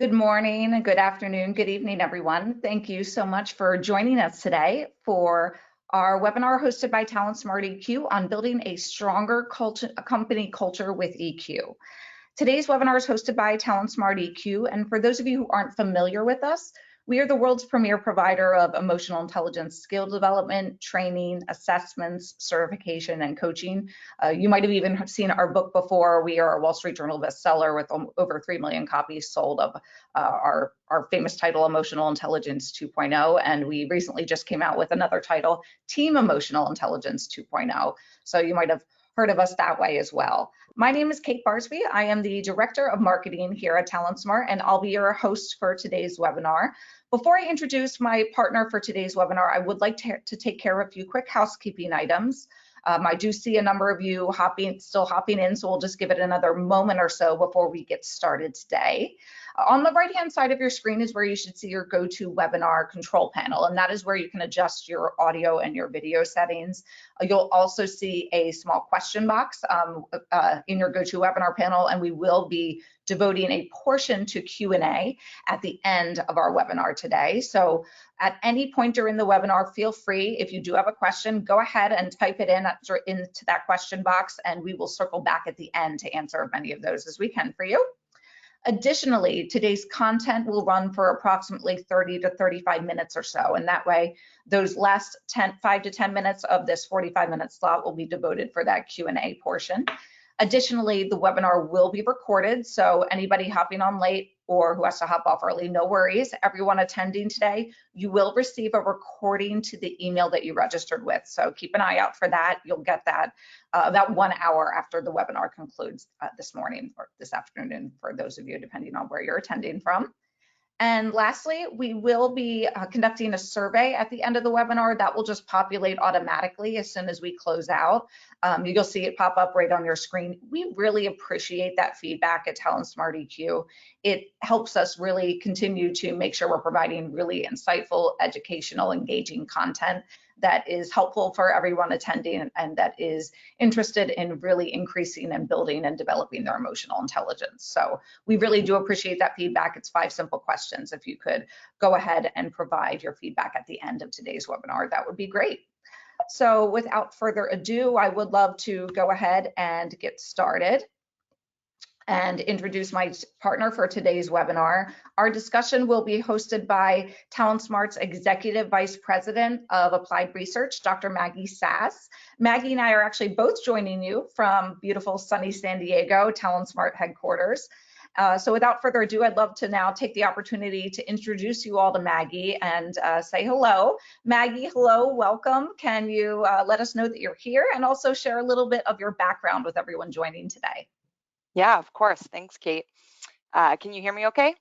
Good morning, good afternoon, good evening, everyone. Thank you so much for joining us today for our webinar hosted by Talent Smart EQ on building a stronger company culture with EQ. Today's webinar is hosted by Talent Smart EQ, and for those of you who aren't familiar with us, we are the world's premier provider of emotional intelligence skill development, training, assessments, certification, and coaching. You might have even seen our book before. We are a Wall Street Journal bestseller with over 3 million copies sold of our famous title, Emotional Intelligence 2.0, and we recently just came out with another title, Team Emotional Intelligence 2.0. So you might have heard of us that way as well. My name is Kate Barsby. I am the Director of Marketing here at Talent Smart, and I'll be your host for today's webinar. Before I introduce my partner for today's webinar, I would like to take care of a few quick housekeeping items. I do see a number of you still hopping in, so we'll just give it another moment or so before we get started today. On the right-hand side of your screen is where you should see your GoToWebinar control panel, and that is where you can adjust your audio and your video settings. You'll also see a small question box in your GoToWebinar panel, and we will be devoting a portion to Q&A at the end of our webinar today. So at any point during the webinar, feel free, if you do have a question, go ahead and type it into that question box, and we will circle back at the end to answer as many of those as we can for you. Additionally, today's content will run for approximately 30 to 35 minutes or so, and that way those last 5 to 10 minutes of this 45-minute slot will be devoted for that Q&A portion. Additionally, the webinar will be recorded, so anybody hopping on late or who has to hop off early, no worries. Everyone attending today, you will receive a recording to the email that you registered with, so keep an eye out for that. You'll get that about 1 hour after the webinar concludes this morning or this afternoon for those of you, depending on where you're attending from. And lastly, we will be conducting a survey at the end of the webinar that will just populate automatically as soon as we close out. You'll see it pop up right on your screen. We really appreciate that feedback at Talent Smart EQ. It helps us really continue to make sure we're providing really insightful, educational, engaging content that is helpful for everyone attending and that is interested in really increasing and building and developing their emotional intelligence. So we really do appreciate that feedback. It's 5 simple questions. If you could go ahead and provide your feedback at the end of today's webinar, that would be great. So without further ado, I would love to go ahead and get started and introduce my partner for today's webinar. Our discussion will be hosted by Talent Smart's Executive Vice President of Applied Research, Dr. Maggie Sass. Maggie and I are actually both joining you from beautiful sunny San Diego, Talent Smart headquarters. So without further ado, I'd love to now take the opportunity to introduce you all to Maggie and say hello. Maggie, hello, welcome. Can you let us know that you're here and also share a little bit of your background with everyone joining today? Yeah, of course. Thanks, Kate. Can you hear me okay?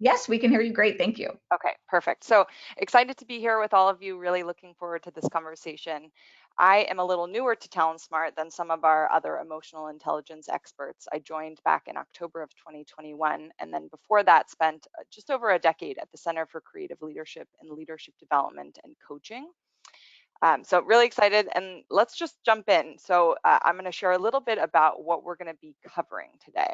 Yes, we can hear you great. Thank you. Okay, perfect. So excited to be here with all of you, really looking forward to this conversation. I am a little newer to Talent Smart than some of our other emotional intelligence experts. I joined back in October of 2021, and then before that spent just over a decade at the Center for Creative Leadership and Leadership Development and Coaching. So really excited, and let's just jump in. So I'm going to share a little bit about what we're going to be covering today.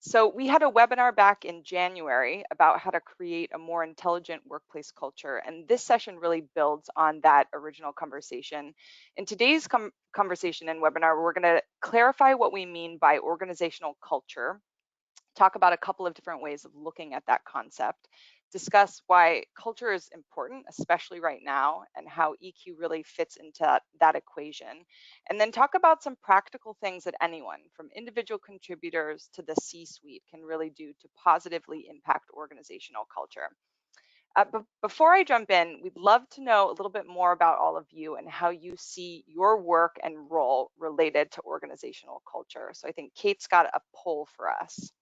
So we had a webinar back in January about how to create a more intelligent workplace culture, and this session really builds on that original conversation. In today's conversation and webinar, we're going to clarify what we mean by organizational culture, talk about a couple of different ways of looking at that concept, discuss why culture is important, especially right now, and how EQ really fits into that equation, and then talk about some practical things that anyone, from individual contributors to the C-suite, can really do to positively impact organizational culture. But before I jump in, we'd love to know a little bit more about all of you and how you see your work and role related to organizational culture. So I think Kate's got a poll for us.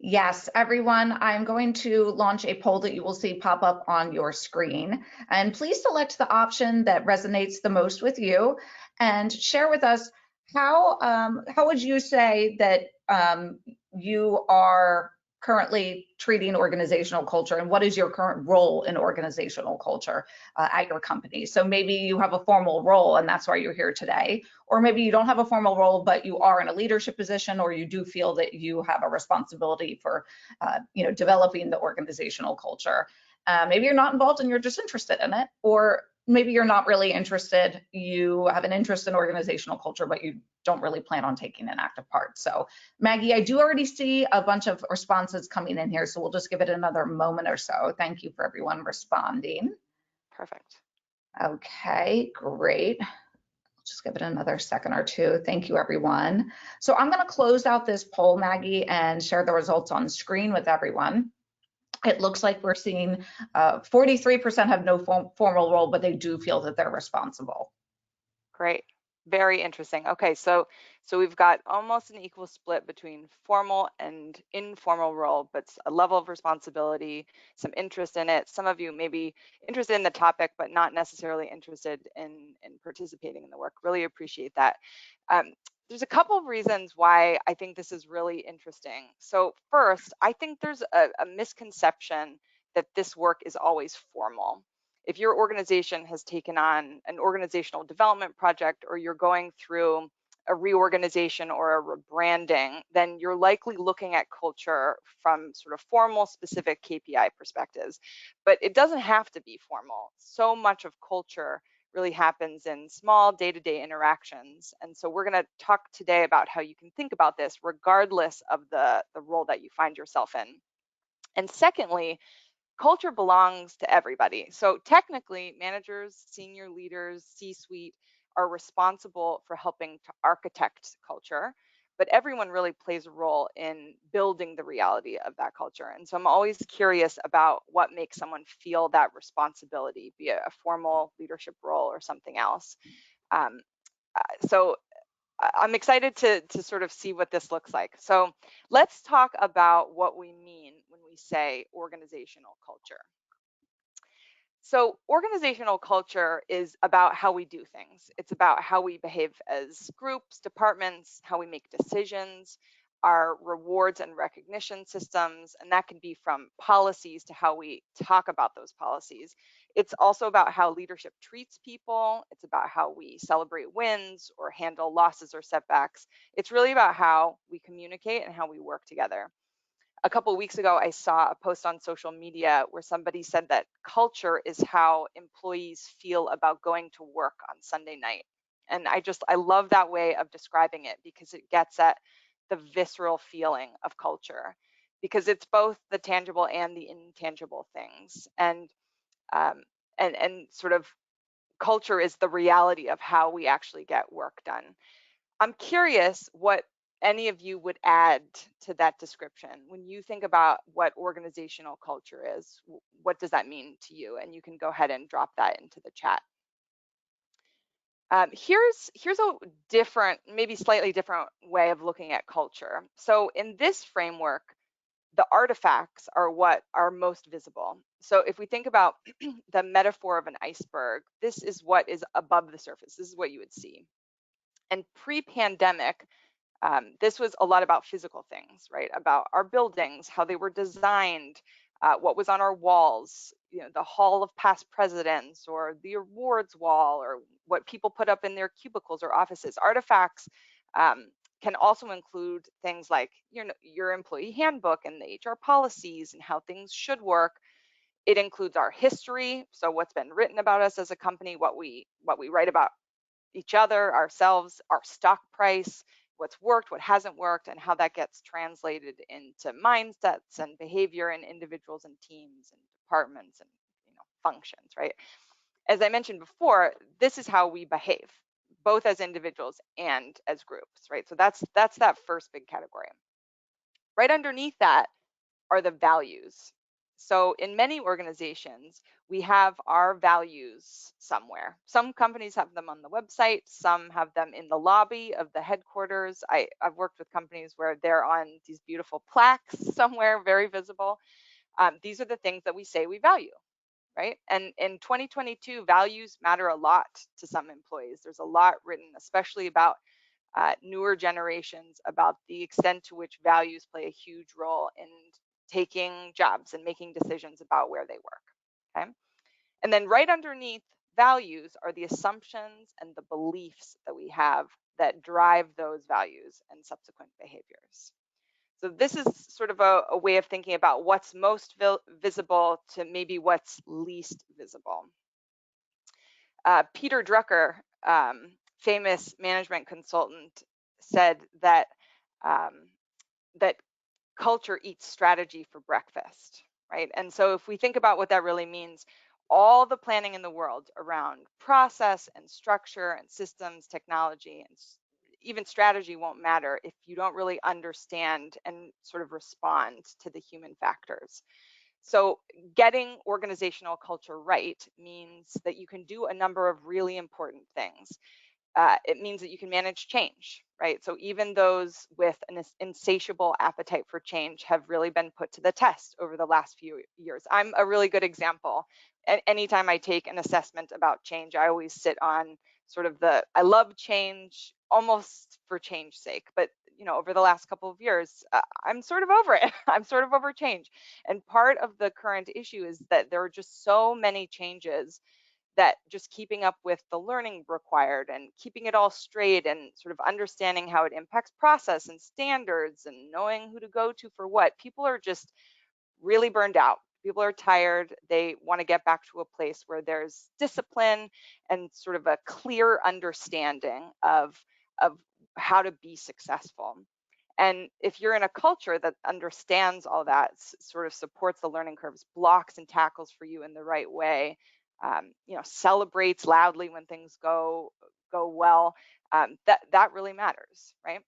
Yes, everyone, I'm going to launch a poll that you will see pop up on your screen. And please select the option that resonates the most with you and share with us how would you say that you are currently treating organizational culture, and what is your current role in organizational culture at your company? So maybe you have a formal role and that's why you're here today, or maybe you don't have a formal role, but you are in a leadership position, or you do feel that you have a responsibility for, developing the organizational culture. Maybe you're not involved and you're just interested in it, or maybe you're not really interested. You have an interest in organizational culture, but you don't really plan on taking an active part. So Maggie, I do already see a bunch of responses coming in here, so we'll just give it another moment or so. Thank you for everyone responding. Perfect. Okay, great. Just give it another second or two. Thank you, everyone. So I'm going to close out this poll, Maggie, and share the results on screen with everyone. It looks like we're seeing 43% have no formal role, but they do feel that they're responsible. Great. Very interesting. Okay, so we've got almost an equal split between formal and informal role, but a level of responsibility, some interest in it. Some of you may be interested in the topic, but not necessarily interested in participating in the work. Really appreciate that. There's a couple of reasons why I think this is really interesting. So first, I think there's a misconception that this work is always formal. If your organization has taken on an organizational development project, or you're going through a reorganization or a rebranding, then you're likely looking at culture from sort of formal, specific KPI perspectives. But it doesn't have to be formal. So much of culture really happens in small day-to-day interactions. And so we're going to talk today about how you can think about this regardless of the role that you find yourself in. And secondly, culture belongs to everybody. So technically, managers, senior leaders, C-suite are responsible for helping to architect culture, but everyone really plays a role in building the reality of that culture. And so I'm always curious about what makes someone feel that responsibility, be it a formal leadership role or something else. So I'm excited to sort of see what this looks like. So let's talk about what we mean when we say organizational culture. So organizational culture is about how we do things. It's about how we behave as groups, departments, how we make decisions, our rewards and recognition systems, and that can be from policies to how we talk about those policies. It's also about how leadership treats people. It's about how we celebrate wins or handle losses or setbacks. It's really about how we communicate and how we work together. A couple of weeks ago, I saw a post on social media where somebody said that culture is how employees feel about going to work on Sunday night. And I love that way of describing it, because it gets at the visceral feeling of culture, because it's both the tangible and the intangible things. And sort of culture is the reality of how we actually get work done. I'm curious what any of you would add to that description. When you think about what organizational culture is, what does that mean to you? And you can go ahead and drop that into the chat. Here's a different, maybe slightly different way of looking at culture. So in this framework, the artifacts are what are most visible. So if we think about the metaphor of an iceberg, this is what is above the surface. This is what you would see. And pre-pandemic, this was a lot about physical things, right? About our buildings, how they were designed, what was on our walls, the hall of past presidents, or the awards wall, or what people put up in their cubicles or offices. Artifacts can also include things like your employee handbook and the HR policies and how things should work. It includes our history, so what's been written about us as a company, what we write about each other, ourselves, our stock price, what's worked, what hasn't worked, and how that gets translated into mindsets and behavior in individuals and teams and departments and functions, right? As I mentioned before, this is how we behave, both as individuals and as groups, right? So that's that first big category. Right underneath that are the values. So in many organizations, we have our values somewhere. Some companies have them on the website, some have them in the lobby of the headquarters. I've worked with companies where they're on these beautiful plaques somewhere, very visible. These are the things that we say we value, right? And in 2022, values matter a lot to some employees. There's a lot written, especially about newer generations, about the extent to which values play a huge role in taking jobs and making decisions about where they work. Okay. And then right underneath values are the assumptions and the beliefs that we have that drive those values and subsequent behaviors. So this is sort of a way of thinking about what's most visible to maybe what's least visible. Peter Drucker, famous management consultant, said that that culture eats strategy for breakfast, right? And so if we think about what that really means, all the planning in the world around process and structure and systems, technology, and even strategy won't matter if you don't really understand and sort of respond to the human factors. So getting organizational culture right means that you can do a number of really important things. It means that you can manage change, right? So even those with an insatiable appetite for change have really been put to the test over the last few years. I'm a really good example. Anytime I take an assessment about change, I always sit on sort of I love change almost for change's sake, but over the last couple of years, I'm sort of over it. I'm sort of over change. And part of the current issue is that there are just so many changes that just keeping up with the learning required and keeping it all straight and sort of understanding how it impacts process and standards and knowing who to go to for what, people are just really burned out. People are tired. They want to get back to a place where there's discipline and sort of a clear understanding of how to be successful. And if you're in a culture that understands all that, sort of supports the learning curves, blocks and tackles for you in the right way, celebrates loudly when things go well, that really matters, right?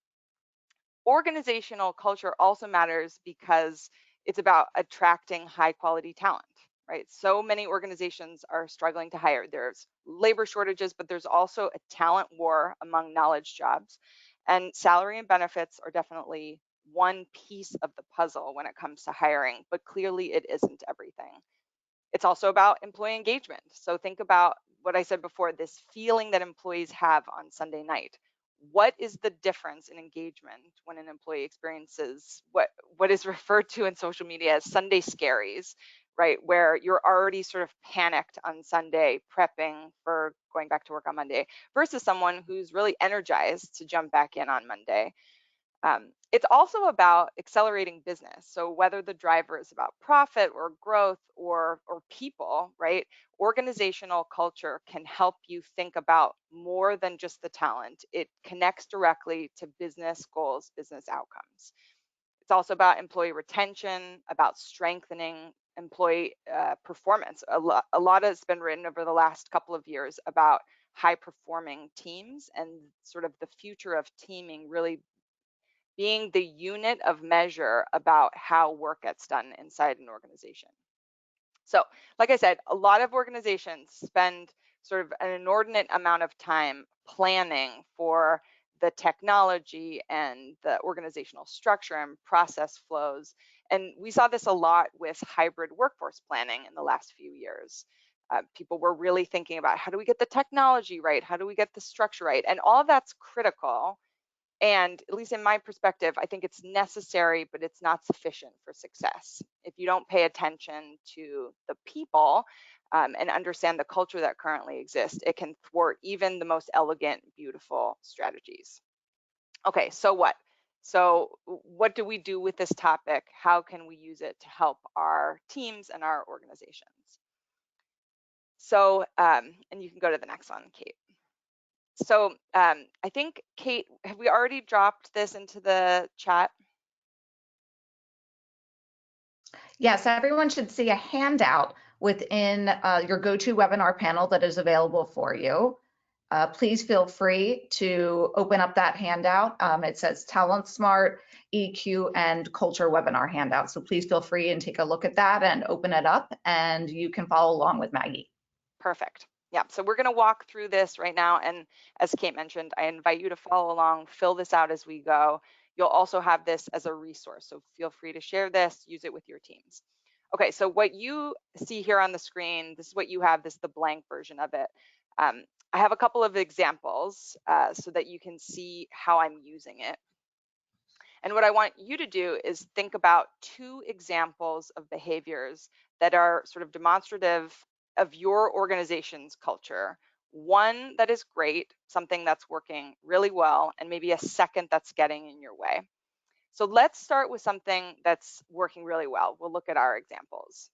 Organizational culture also matters because it's about attracting high quality talent, right? So many organizations are struggling to hire. There's labor shortages, but there's also a talent war among knowledge jobs. And salary and benefits are definitely one piece of the puzzle when it comes to hiring, but clearly it isn't everything. It's also about employee engagement. So think about what I said before, this feeling that employees have on Sunday night. What is the difference in engagement when an employee experiences what is referred to in social media as Sunday scaries, right? Where you're already sort of panicked on Sunday, prepping for going back to work on Monday, versus someone who's really energized to jump back in on Monday. It's also about accelerating business. So whether the driver is about profit or growth or people, right? Organizational culture can help you think about more than just the talent. It connects directly to business goals, business outcomes. It's also about employee retention, about strengthening employee performance. A lot has been written over the last couple of years about high performing teams and sort of the future of teaming really being the unit of measure about how work gets done inside an organization. So, like I said, a lot of organizations spend sort of an inordinate amount of time planning for the technology and the organizational structure and process flows. And we saw this a lot with hybrid workforce planning in the last few years. People were really thinking about how do we get the technology right? How do we get the structure right? And all of that's critical. And at least in my perspective, I think it's necessary, but it's not sufficient for success. If you don't pay attention to the people and understand the culture that currently exists, it can thwart even the most elegant, beautiful strategies. Okay, so what? So what do we do with this topic? How can we use it to help our teams and our organizations? So, and you can go to the next one, Kate. So I think, Kate, have we already dropped this into the chat? Yes, everyone should see a handout within your GoToWebinar panel that is available for you. Please feel free to open up that handout. It says Talent Smart, EQ, and Culture Webinar handout. So please feel free and take a look at that and open it up, and you can follow along with Maggie. Perfect. Yeah, so we're going to walk through this right now. And as Kate mentioned, I invite you to follow along, fill this out as we go. You'll also have this as a resource. So feel free to share this, use it with your teams. Okay, so what you see here on the screen, this is what you have, this is the blank version of it. I have a couple of examples so that you can see how I'm using it. And what I want you to do is think about 2 examples of behaviors that are sort of demonstrative of your organization's culture. One that is great, something that's working really well, and maybe a second that's getting in your way. So let's start with something that's working really well. We'll look at our examples.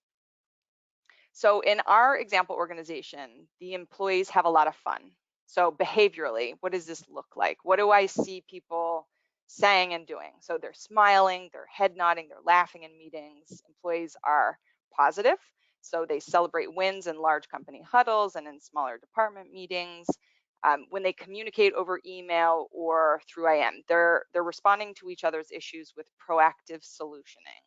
So in our example organization, the employees have a lot of fun. So behaviorally, what does this look like? What do I see people saying and doing? So they're smiling, they're head nodding, they're laughing in meetings. Employees are positive. So they celebrate wins in large company huddles and in smaller department meetings. When they communicate over email or through IM, they're responding to each other's issues with proactive solutioning.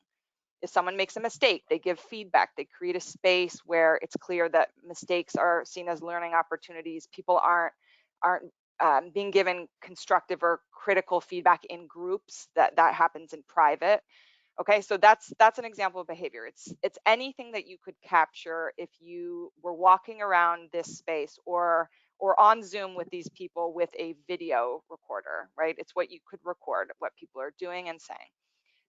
If someone makes a mistake, they give feedback, they create a space where it's clear that mistakes are seen as learning opportunities. People aren't being given constructive or critical feedback in groups. That happens in private. Okay, so that's an example of behavior. It's anything that you could capture if you were walking around this space or on Zoom with these people with a video recorder, right? It's what you could record, what people are doing and saying.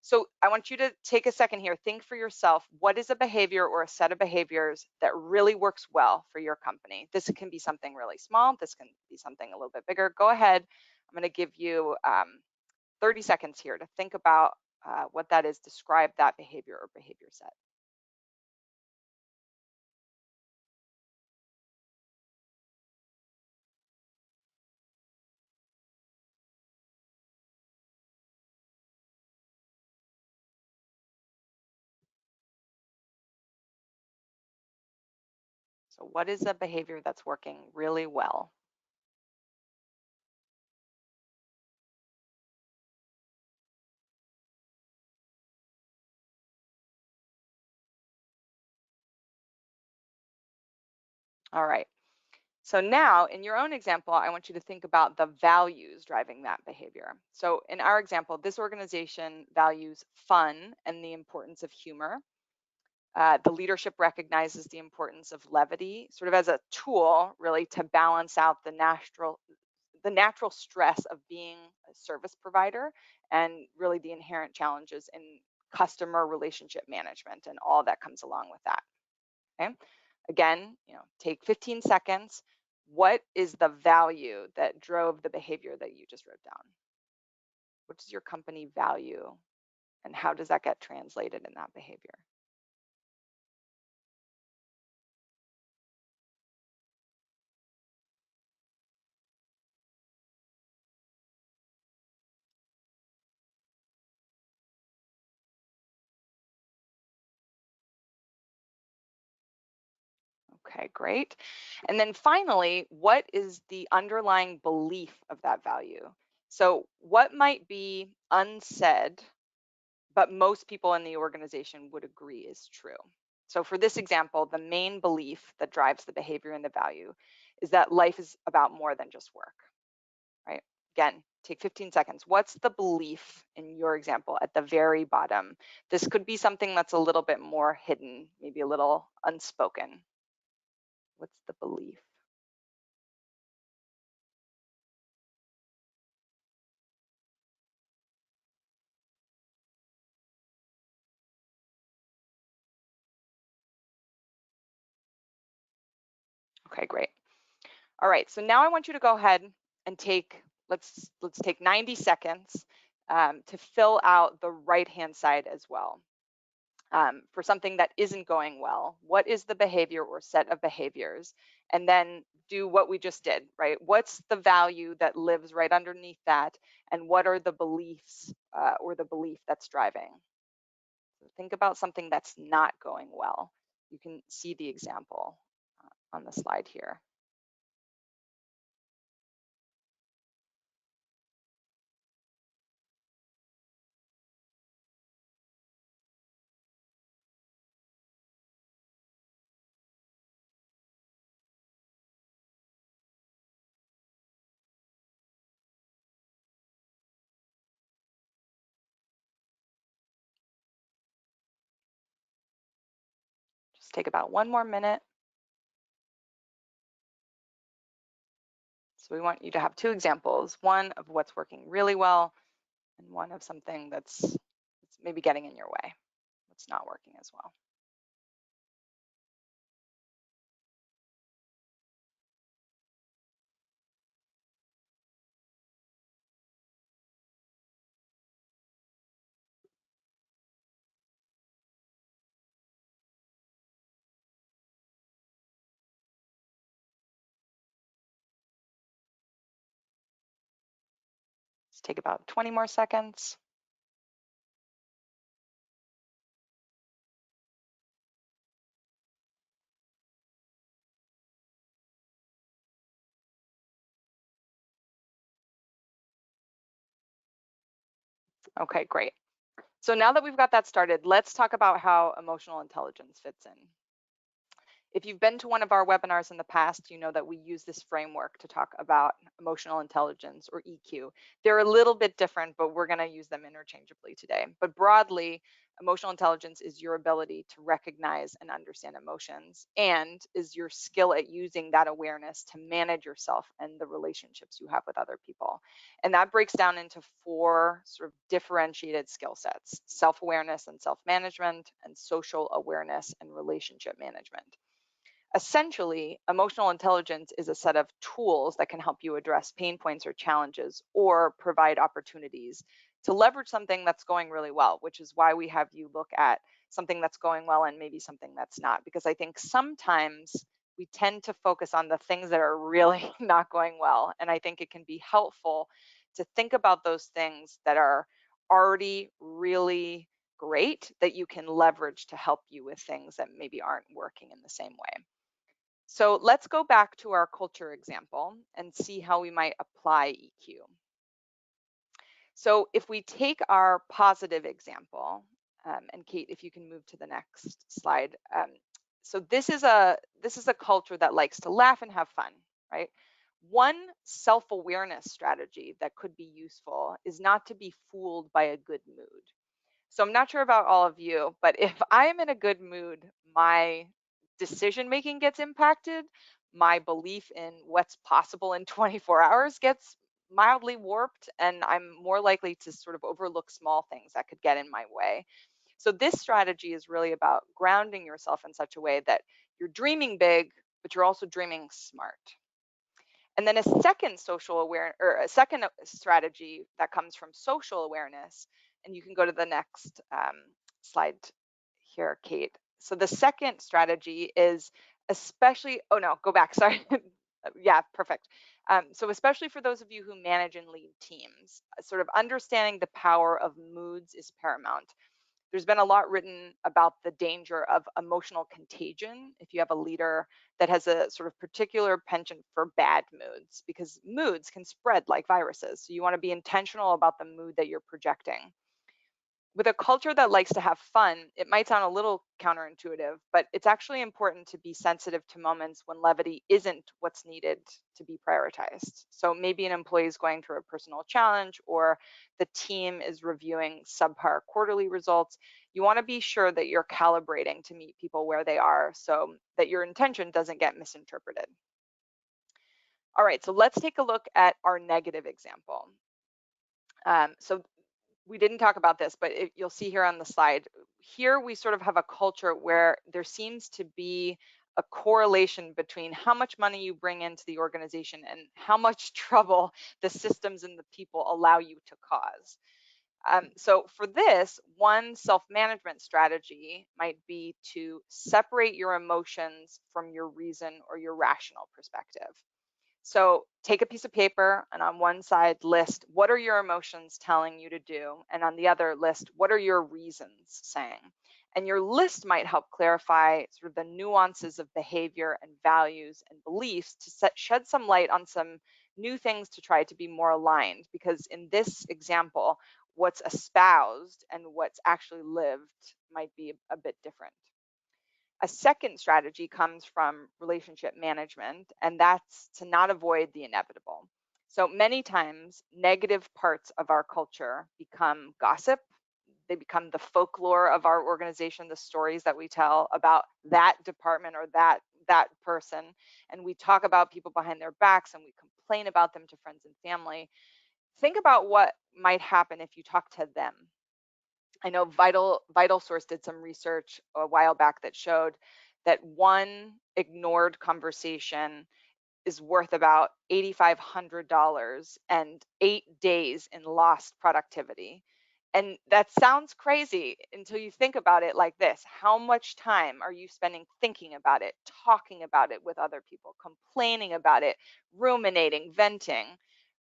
So I want you to take a second here, think for yourself, what is a behavior or a set of behaviors that really works well for your company? This can be something really small. This can be something a little bit bigger. Go ahead. I'm going to give you 30 seconds here to think about what that is. Describe that behavior or behavior set. So what is a behavior that's working really well? All right. So now in your own example, I want you to think about the values driving that behavior. So in our example, this organization values fun and the importance of humor. The leadership recognizes the importance of levity, sort of as a tool, really, to balance out the natural stress of being a service provider and really the inherent challenges in customer relationship management and all that comes along with that. Okay. Again, take 15 seconds. What is the value that drove the behavior that you just wrote down? What does your company value and how does that get translated in that behavior? Okay, great. And then finally, what is the underlying belief of that value? So, what might be unsaid, but most people in the organization would agree is true? So, for this example, the main belief that drives the behavior and the value is that life is about more than just work, right? Again, take 15 seconds. What's the belief in your example at the very bottom? This could be something that's a little bit more hidden, maybe a little unspoken. What's the belief? Okay, great. All right, so now I want you to go ahead and let's take 90 seconds to fill out the right-hand side as well. For something that isn't going well, what is the behavior or set of behaviors? And then do what we just did, right? What's the value that lives right underneath that? And what are the beliefs or the belief that's driving? So think about something that's not going well. You can see the example on the slide here. Just take about 1 more minute. So we want you to have 2 examples, one of what's working really well and one of something that's maybe getting in your way, what's not working as well. Let's take about 20 more seconds. Okay, great. So now that we've got that started, let's talk about how emotional intelligence fits in. If you've been to one of our webinars in the past, you know that we use this framework to talk about emotional intelligence, or EQ. They're a little bit different, but we're going to use them interchangeably today. But broadly, emotional intelligence is your ability to recognize and understand emotions, and is your skill at using that awareness to manage yourself and the relationships you have with other people. And that breaks down into 4 sort of differentiated skill sets: self-awareness and self-management, and social awareness and relationship management. Essentially, emotional intelligence is a set of tools that can help you address pain points or challenges, or provide opportunities to leverage something that's going really well, which is why we have you look at something that's going well and maybe something that's not. Because I think sometimes we tend to focus on the things that are really not going well. And I think it can be helpful to think about those things that are already really great, that you can leverage to help you with things that maybe aren't working in the same way. So let's go back to our culture example and see how we might apply EQ. So if we take our positive example, and Kate, if you can move to the next slide. So this is a culture that likes to laugh and have fun, right? One self-awareness strategy that could be useful is not to be fooled by a good mood. So I'm not sure about all of you, but if I am in a good mood, my decision making gets impacted. My belief in what's possible in 24 hours gets mildly warped, and I'm more likely to sort of overlook small things that could get in my way. So this strategy is really about grounding yourself in such a way that you're dreaming big, but you're also dreaming smart. And then a second strategy that comes from social awareness, and you can go to the next slide here, Kate. So the second strategy is especially, oh no, go back, sorry. Yeah, perfect. So especially for those of you who manage and lead teams, sort of understanding the power of moods is paramount. There's been a lot written about the danger of emotional contagion if you have a leader that has a sort of particular penchant for bad moods, because moods can spread like viruses. So you want to be intentional about the mood that you're projecting. With a culture that likes to have fun, it might sound a little counterintuitive, but it's actually important to be sensitive to moments when levity isn't what's needed to be prioritized. So maybe an employee is going through a personal challenge, or the team is reviewing subpar quarterly results. You want to be sure that you're calibrating to meet people where they are, so that your intention doesn't get misinterpreted. All right, so let's take a look at our negative example. So we didn't talk about this, but you'll see here on the slide, here we sort of have a culture where there seems to be a correlation between how much money you bring into the organization and how much trouble the systems and the people allow you to cause. So for this, one self-management strategy might be to separate your emotions from your reason or your rational perspective. So take a piece of paper, and on one side list what are your emotions telling you to do, and on the other list what are your reasons saying. And your list might help clarify sort of the nuances of behavior and values and beliefs to shed some light on some new things to try to be more aligned, because in this example, what's espoused and what's actually lived might be a bit different. A second strategy comes from relationship management, and that's to not avoid the inevitable. So many times, negative parts of our culture become gossip. They become the folklore of our organization, the stories that we tell about that department or that person. And we talk about people behind their backs, and we complain about them to friends and family. think about what might happen if you talk to them. I know VitalSource did some research a while back that showed that one ignored conversation is worth about $8,500 and 8 days in lost productivity. And that sounds crazy until you think about it like this. How much time are you spending thinking about it, talking about it with other people, complaining about it, ruminating, venting,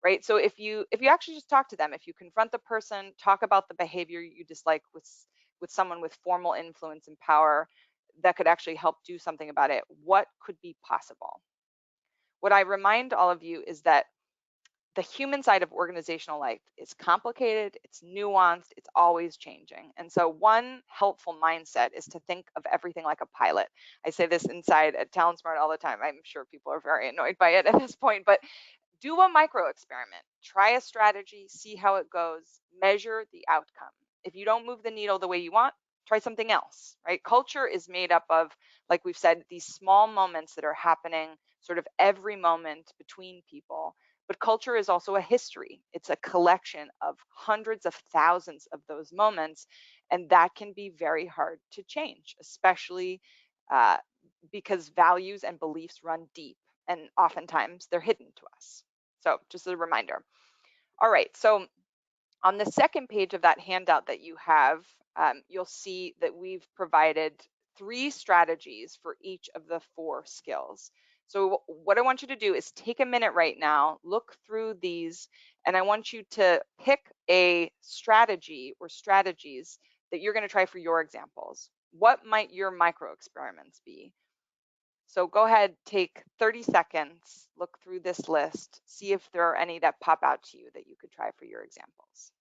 right? So if you actually just talk to them, if you confront the person, talk about the behavior you dislike with someone with formal influence and power that could actually help do something about it, what could be possible? What I remind all of you is that the human side of organizational life is complicated, it's nuanced, it's always changing. And so one helpful mindset is to think of everything like a pilot. I say this inside at TalentSmart all the time. I'm sure people are very annoyed by it at this point, but do a micro experiment. Try a strategy, see how it goes, measure the outcome. If you don't move the needle the way you want, try something else, right? Culture is made up of, like we've said, these small moments that are happening sort of every moment between people. But culture is also a history. It's a collection of hundreds of thousands of those moments. And that can be very hard to change, especially because values and beliefs run deep and oftentimes they're hidden to us. So just a reminder. All right, so on the second page of that handout that you have, you'll see that we've provided 3 strategies for each of the 4 skills. So what I want you to do is take a minute right now, look through these, and I want you to pick a strategy or strategies that you're going to try for your examples. What might your micro experiments be? So go ahead, take 30 seconds, look through this list, see if there are any that pop out to you that you could try for your examples.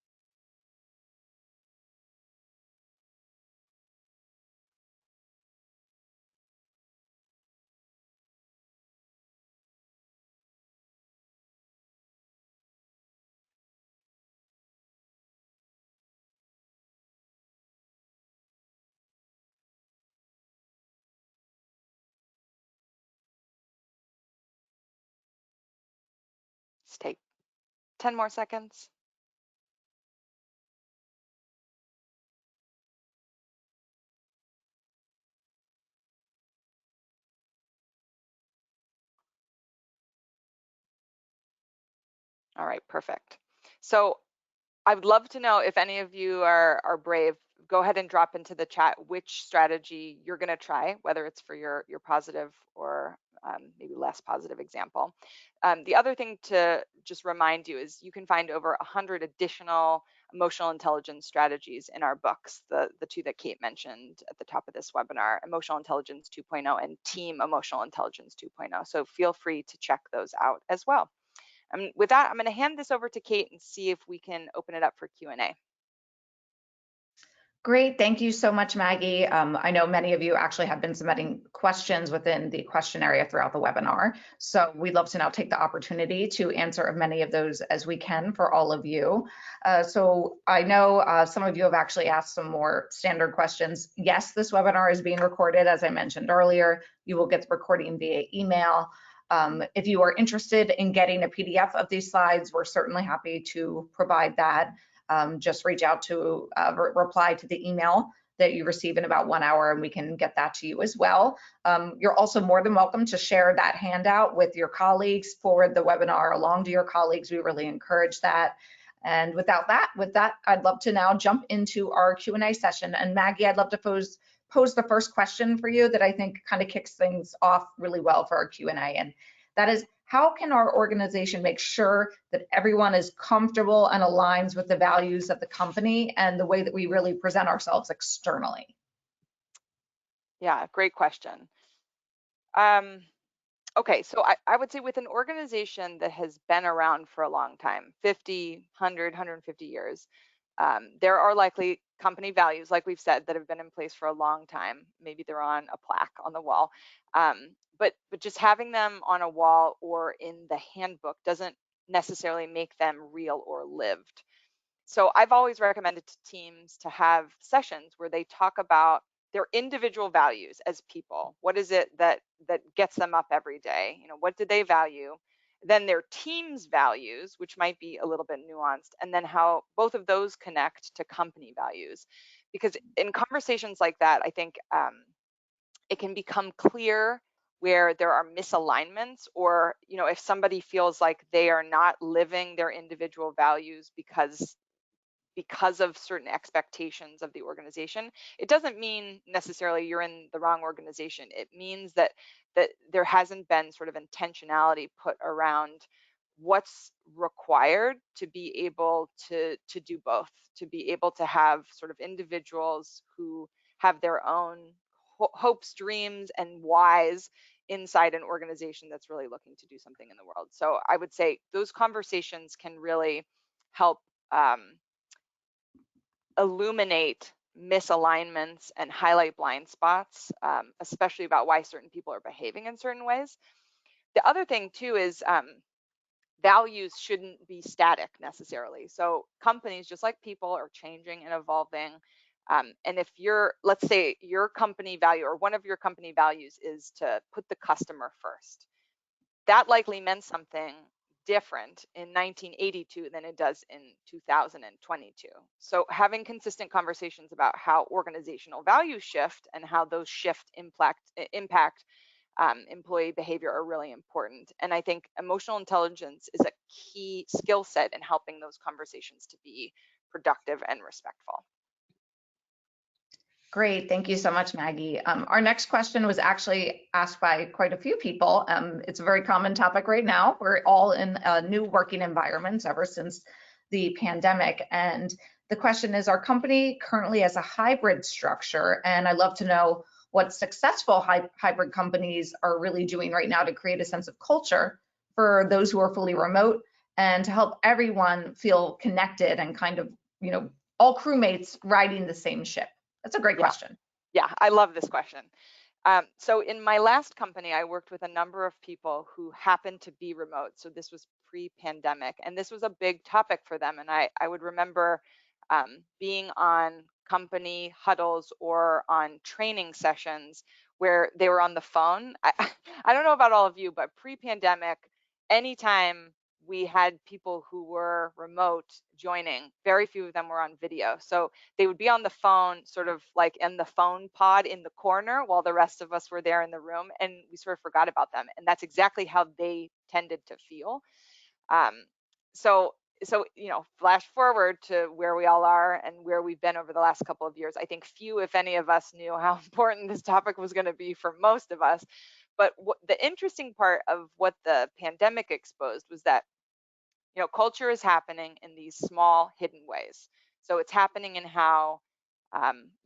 Let's take 10 more seconds. All right, perfect. So I would love to know if any of you are brave. Go ahead and drop into the chat which strategy you're going to try, whether it's for your positive or maybe less positive example. The other thing to just remind you is you can find over 100 additional emotional intelligence strategies in our books, the 2 that Kate mentioned at the top of this webinar, Emotional Intelligence 2.0 and Team Emotional Intelligence 2.0. So feel free to check those out as well. With that, I'm going to hand this over to Kate and see if we can open it up for Q&A. Great. Thank you so much, Maggie. I know many of you actually have been submitting questions within the question area throughout the webinar. So we'd love to now take the opportunity to answer as many of those as we can for all of you. So I know some of you have actually asked some more standard questions. Yes, this webinar is being recorded, as I mentioned earlier. You will get the recording via email. If you are interested in getting a PDF of these slides, we're certainly happy to provide that. Just reach out to reply to the email that you receive in about 1 hour and we can get that to you as well. You're also more than welcome to share that handout with your colleagues, forward the webinar along to your colleagues. We really encourage that. And with that, I'd love to now jump into our Q&A session. And Maggie, I'd love to pose the first question for you that I think kind of kicks things off really well for our Q&A. And that is, how can our organization make sure that everyone is comfortable and aligns with the values of the company and the way that we really present ourselves externally? Yeah, great question. Okay, so I would say with an organization that has been around for a long time, 50, 100, 150 years, there are likely company values, like we've said, that have been in place for a long time. Maybe they're on a plaque on the wall. But just having them on a wall or in the handbook doesn't necessarily make them real or lived. So I've always recommended to teams to have sessions where they talk about their individual values as people. What is it that gets them up every day? You know, what do they value? then their team's values, which might be a little bit nuanced, and then how both of those connect to company values. Because in conversations like that, I think it can become clear where there are misalignments, or if somebody feels like they are not living their individual values because of certain expectations of the organization. It doesn't mean necessarily you're in the wrong organization. It means that there hasn't been sort of intentionality put around what's required to be able to do both, to be able to have sort of individuals who have their own hopes, dreams, and whys inside an organization that's really looking to do something in the world. So I would say those conversations can really help illuminate misalignments and highlight blind spots, especially about why certain people are behaving in certain ways. The other thing too is values shouldn't be static necessarily. So companies, just like people, are changing and evolving. And if let's say your company value, or one of your company values, is to put the customer first, that likely meant something different in 1982 than it does in 2022. So having consistent conversations about how organizational values shift and how those impact employee behavior are really important. And I think emotional intelligence is a key skill set in helping those conversations to be productive and respectful. Great, thank you so much, Maggie. Our next question was actually asked by quite a few people. It's a very common topic right now. We're all in new working environments ever since the pandemic. And the question is, our company currently has a hybrid structure, and I'd love to know what successful hybrid companies are really doing right now to create a sense of culture for those who are fully remote, and to help everyone feel connected and kind of, all crewmates riding the same ship. That's a great question. Yeah, I love this question. So in my last company, I worked with a number of people who happened to be remote. So this was pre-pandemic, and this was a big topic for them. And I would remember being on company huddles or on training sessions where they were on the phone. I don't know about all of you, but pre-pandemic, anytime we had people who were remote joining, very few of them were on video. So they would be on the phone, sort of like in the phone pod in the corner, while the rest of us were there in the room, and we sort of forgot about them. And that's exactly how they tended to feel. So flash forward to where we all are and where we've been over the last couple of years. I think few, if any of us, knew how important this topic was going to be for most of us. But the interesting part of what the pandemic exposed was that culture is happening in these small hidden ways. So it's happening in how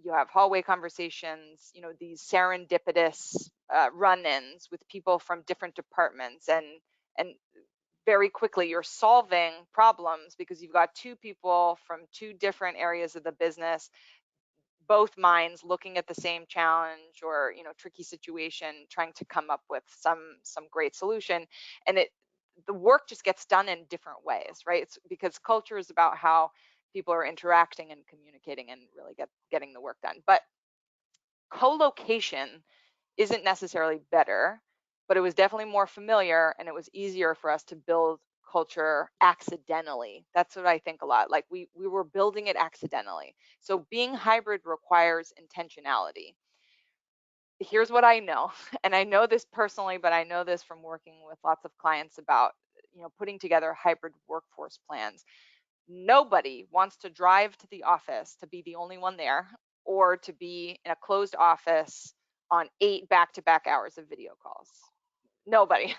you have hallway conversations, these serendipitous run-ins with people from different departments, and very quickly you're solving problems because you've got two people from two different areas of the business, both minds looking at the same challenge or tricky situation, trying to come up with some great solution. And the work just gets done in different ways, right? It's because culture is about how people are interacting and communicating and really getting the work done. But co-location isn't necessarily better, but it was definitely more familiar, and it was easier for us to build culture accidentally. That's what I think a lot. Like we were building it accidentally. So being hybrid requires intentionality. Here's what I know, and I know this personally, but I know this from working with lots of clients about putting together hybrid workforce plans. Nobody wants to drive to the office to be the only one there, or to be in a closed office on 8 back-to-back hours of video calls. Nobody,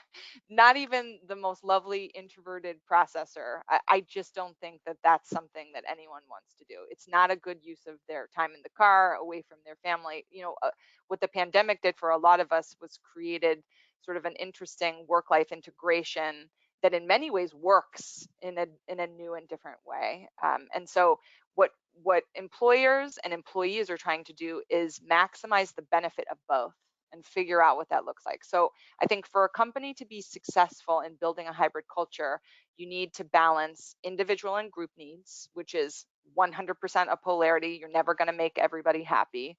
not even the most lovely introverted processor. I just don't think that that's something that anyone wants to do. It's not a good use of their time in the car, away from their family. What the pandemic did for a lot of us was created sort of an interesting work-life integration that in many ways works in a new and different way. And so what employers and employees are trying to do is maximize the benefit of both and figure out what that looks like. So I think for a company to be successful in building a hybrid culture, you need to balance individual and group needs, which is 100% a polarity. You're never going to make everybody happy.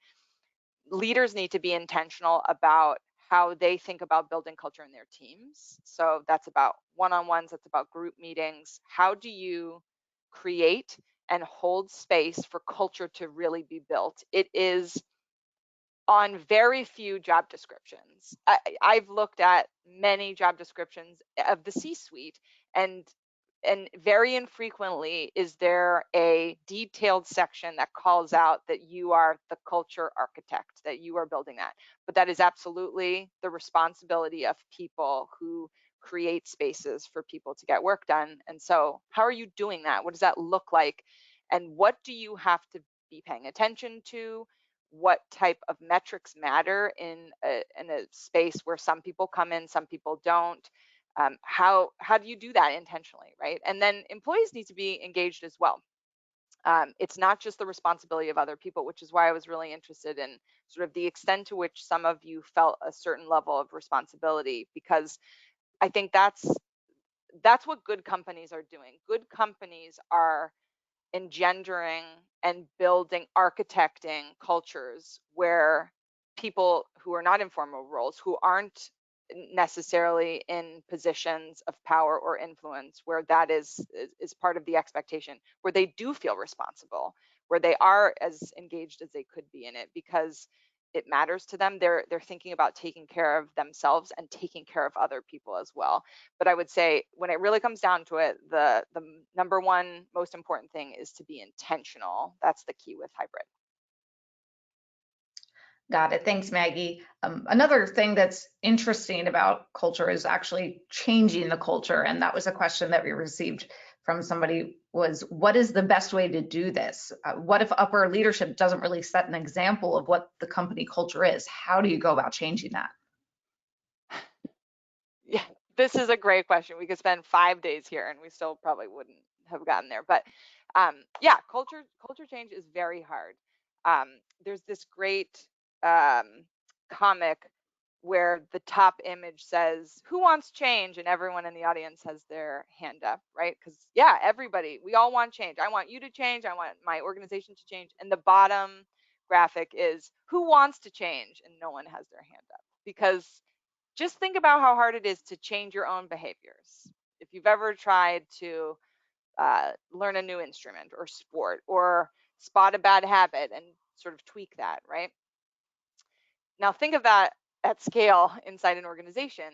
Leaders need to be intentional about how they think about building culture in their teams. So that's about one-on-ones, that's about group meetings. How do you create and hold space for culture to really be built? It is on very few job descriptions. I've looked at many job descriptions of the C-suite, and very infrequently is there a detailed section that calls out that you are the culture architect, that you are building that. But that is absolutely the responsibility of people who create spaces for people to get work done. And so how are you doing that? What does that look like? And what do you have to be paying attention to? What type of metrics matter in a space where some people come in, some people don't? How do you do that intentionally, right? And then employees need to be engaged as well. It's not just the responsibility of other people, which is why I was really interested in sort of the extent to which some of you felt a certain level of responsibility, because I think that's what good companies are doing. Good companies are engendering and building, architecting cultures where people who are not in formal roles, who aren't necessarily in positions of power or influence, where that is part of the expectation, where they do feel responsible, where they are as engaged as they could be in it because it matters to them. They're thinking about taking care of themselves and taking care of other people as well. But I would say when it really comes down to it, the number one most important thing is to be intentional. That's the key with hybrid. Got it. Thanks, Maggie. Another thing that's interesting about culture is actually changing the culture. And that was a question that we received from somebody, was what is the best way to do this? What if upper leadership doesn't really set an example of what the company culture is? How do you go about changing that? Yeah, this is a great question. We could spend 5 days here and we still probably wouldn't have gotten there. But yeah, culture change is very hard. There's this great comic where the top image says, "Who wants change?" and everyone in the audience has their hand up, right? Because yeah, everybody, we all want change. I want you to change. I want my organization to change. And the bottom graphic is, "Who wants to change?" and no one has their hand up, because just think about how hard it is to change your own behaviors. If you've ever tried to learn a new instrument or sport or spot a bad habit and sort of tweak that, right? Now think of that at scale inside an organization,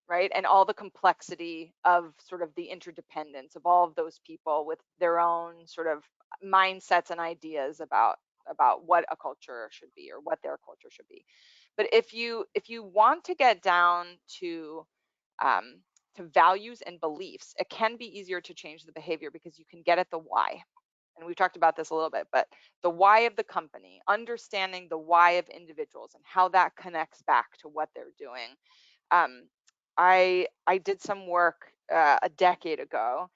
right? And all the complexity of sort of the interdependence of all of those people with their own sort of mindsets and ideas about what a culture should be or what their culture should be. But if you want to get down um, to values and beliefs, it can be easier to change the behavior because you can get at the why. And we've talked about this a little bit, but the why of the company, understanding the why of individuals and how that connects back to what they're doing. Um, I did some work a decade ago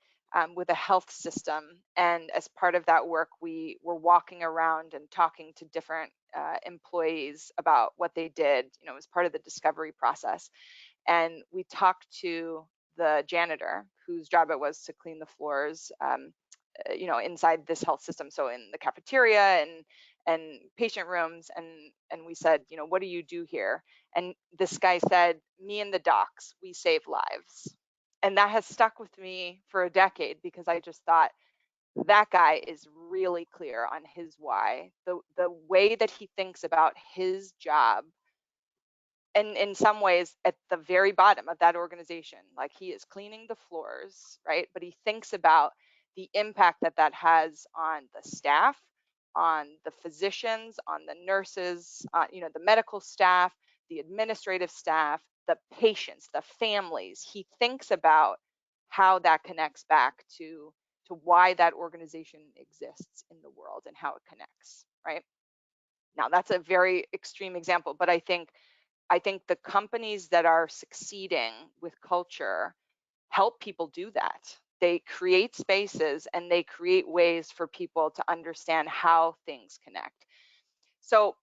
with a health system, and as part of that work, we were walking around and talking to different employees about what they did. You know, as part of the discovery process, and we talked to the janitor whose job it was to clean the floors. You know, inside this health system, so in the cafeteria and patient rooms, and we said, you know, what do you do here? And this guy said, me and the docs, we save lives. And that has stuck with me for a decade because I just thought that guy is really clear on his why, the way that he thinks about his job. And in some ways at the very bottom of that organization, like he is cleaning the floors, right? But he thinks about the impact that that has on the staff, on the physicians, on the nurses, you know, the medical staff, the administrative staff, the patients, the families. He thinks about how that connects back to why that organization exists in the world and how it connects, right? Now that's a very extreme example, but I think the companies that are succeeding with culture help people do that. They create spaces and they create ways for people to understand how things connect. So,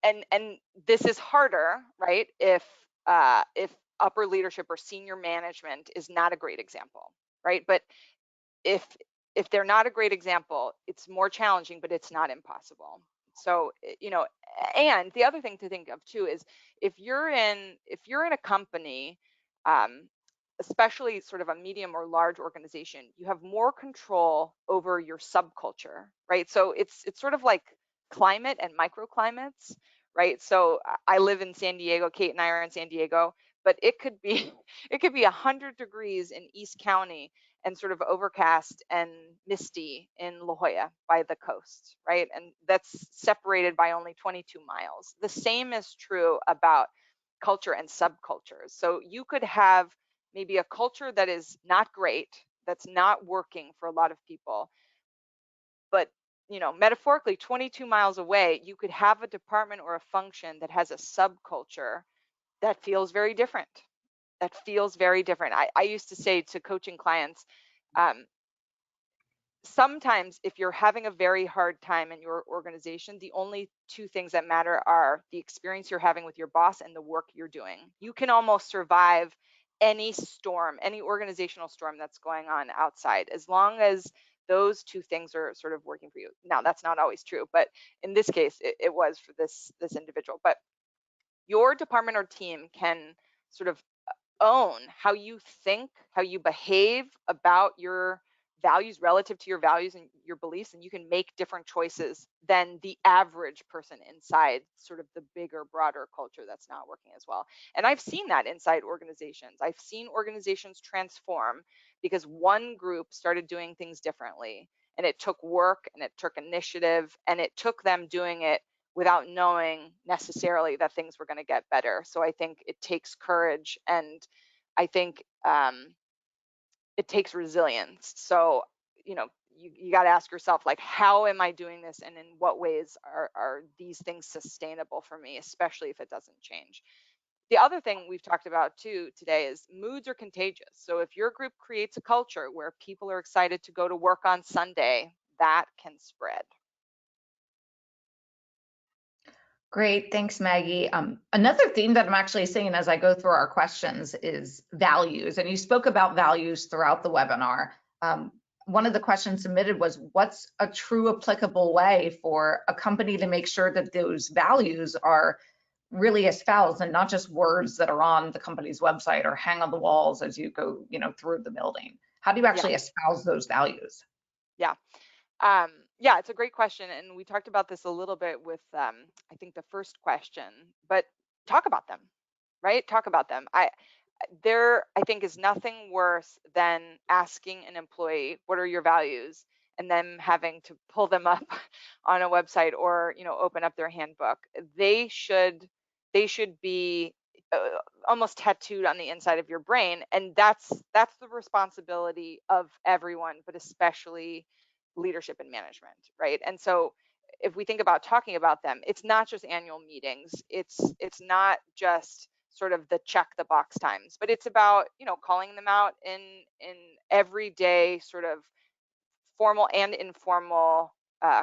and this is harder, right? If upper leadership or senior management is not a great example, right? But if they're not a great example, it's more challenging, but it's not impossible. So, and the other thing to think of too is if you're in a company, especially sort of a medium or large organization, you have more control over your subculture, right? So it's sort of like climate and microclimates, right? So I live in San Diego, Kate and I are in San Diego, but it could be it could be 100 degrees in East County and sort of overcast and misty in La Jolla by the coast, right? And that's separated by only 22 miles. The same is true about culture and subcultures. So you could have maybe a culture that is not great, that's not working for a lot of people, but metaphorically 22 miles away, you could have a department or a function that has a subculture that feels very different. I used to say to coaching clients, sometimes if you're having a very hard time in your organization, the only two things that matter are the experience you're having with your boss and the work you're doing. You can almost survive any storm, any organizational storm that's going on outside, as long as those two things are sort of working for you. Now, that's not always true, but in this case, it was for this individual. But your department or team can sort of own how you think, how you behave about your values relative to your values and your beliefs, and you can make different choices than the average person inside sort of the bigger, broader culture that's not working as well. And I've seen that inside organizations. I've seen organizations transform because one group started doing things differently, and it took work and it took initiative and it took them doing it without knowing necessarily that things were going to get better. So I think it takes courage, and I think it takes resilience. So, you got to ask yourself, like, how am I doing this, and in what ways are these things sustainable for me, especially if it doesn't change. The other thing we've talked about too today is moods are contagious. So if your group creates a culture where people are excited to go to work on Sunday, that can spread. Great, thanks, Maggie. Another theme that I'm actually seeing as I go through our questions is values, and you spoke about values throughout the webinar. One of the questions submitted was, what's a true applicable way for a company to make sure that those values are really espoused and not just words that are on the company's website or hang on the walls as you go, through the building? How do you actually espouse those values? Yeah. It's a great question, and we talked about this a little bit with I think the first question, but talk about them, right? Talk about them. There I think is nothing worse than asking an employee, what are your values, and then having to pull them up on a website or open up their handbook. They should be almost tattooed on the inside of your brain, and that's the responsibility of everyone, but especially leadership and management, right? And so if we think about talking about them, it's not just annual meetings, it's not just sort of the check the box times, but it's about calling them out in everyday sort of formal and informal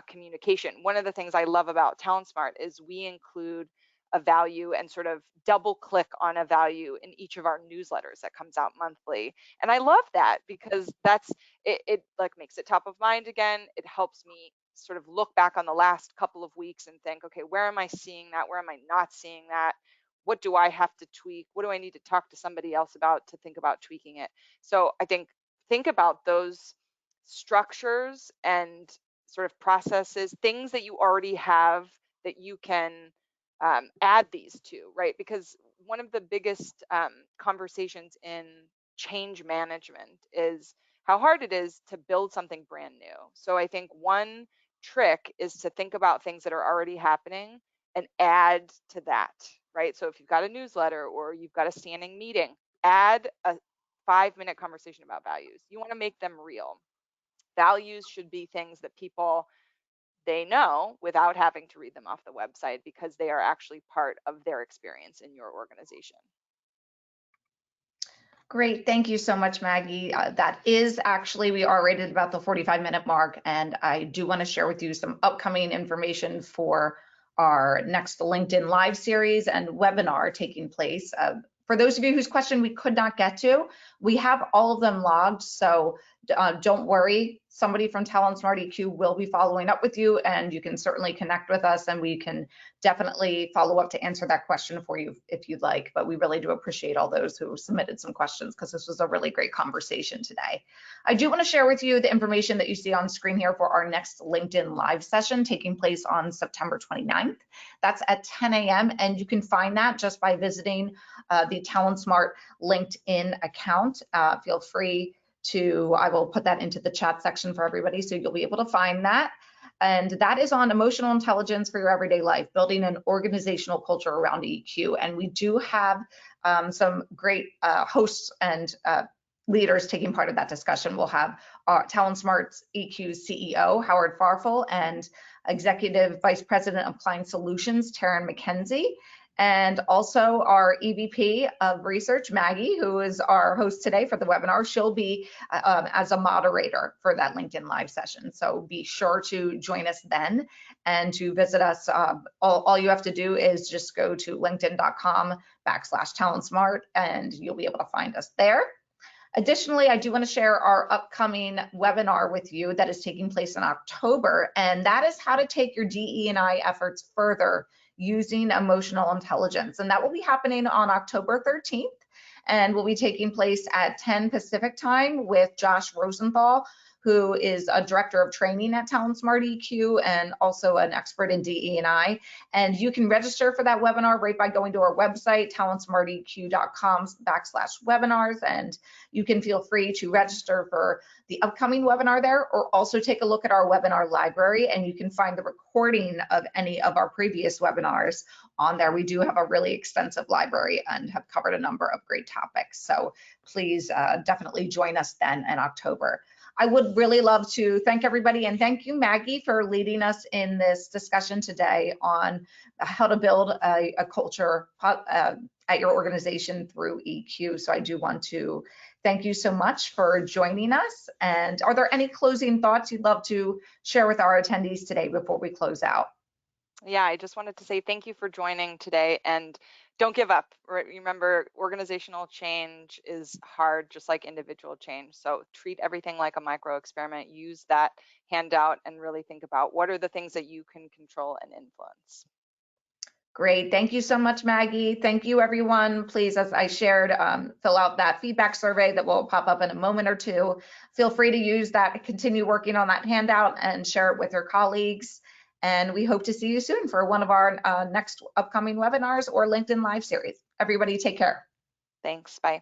communication. One of the things I love about TalentSmart is we include a value and sort of double click on a value in each of our newsletters that comes out monthly. And I love that because it like makes it top of mind again. It helps me sort of look back on the last couple of weeks and think, okay, where am I seeing that? Where am I not seeing that? What do I have to tweak? What do I need to talk to somebody else about to think about tweaking it? So I think about those structures and sort of processes, things that you already have that you can add these to, right? Because one of the biggest conversations in change management is how hard it is to build something brand new. So I think one trick is to think about things that are already happening and add to that, right? So if you've got a newsletter or you've got a standing meeting, add a 5-minute conversation about values. You want to make them real. Values should be things that people they know without having to read them off the website because they are actually part of their experience in your organization. Great, thank you so much, Maggie. That is actually, we are rated about the 45-minute mark, and I do want to share with you some upcoming information for our next LinkedIn Live series and webinar taking place. For those of you whose question we could not get to, we have all of them logged, so don't worry, somebody from Talent Smart EQ will be following up with you, and you can certainly connect with us, and we can definitely follow up to answer that question for you if you'd like. But we really do appreciate all those who submitted some questions, because this was a really great conversation today. I do want to share with you the information that you see on screen here for our next LinkedIn Live session taking place on September 29th. That's at 10 a.m. and you can find that just by visiting the Talent Smart LinkedIn account. Feel free to, I will put that into the chat section for everybody, so you'll be able to find that. And that is on emotional intelligence for your everyday life, building an organizational culture around EQ. And we do have some great hosts and leaders taking part of that discussion. We'll have Talent Smart's EQ CEO, Howard Farfel, and Executive Vice President of Client Solutions, Taryn McKenzie, and also our EVP of Research, Maggie, who is our host today for the webinar. She'll be as a moderator for that LinkedIn Live session. So be sure to join us then and to visit us. All you have to do is just go to linkedin.com/talentsmart and you'll be able to find us there. Additionally, I do want to share our upcoming webinar with you that is taking place in October, and that is how to take your DE&I efforts further using emotional intelligence. And that will be happening on October 13th and will be taking place at 10 Pacific time with Josh Rosenthal, who is a director of training at Talent Smart EQ and also an expert in DE&I. And you can register for that webinar right by going to our website, talentsmarteq.com/webinars. And you can feel free to register for the upcoming webinar there, or also take a look at our webinar library, and you can find the recording of any of our previous webinars on there. We do have a really extensive library and have covered a number of great topics. So please definitely join us then in October. I would really love to thank everybody, and thank you, Maggie, for leading us in this discussion today on how to build a culture at your organization through EQ. So I do want to thank you so much for joining us. And are there any closing thoughts you'd love to share with our attendees today before we close out? Yeah, I just wanted to say thank you for joining today, and don't give up. Remember, organizational change is hard, just like individual change. So treat everything like a micro experiment. Use that handout and really think about what are the things that you can control and influence. Great. Thank you so much, Maggie. Thank you, everyone. Please, as I shared, fill out that feedback survey that will pop up in a moment or two. Feel free to use that, continue working on that handout and share it with your colleagues. And we hope to see you soon for one of our next upcoming webinars or LinkedIn Live series. Everybody take care. Thanks. Bye.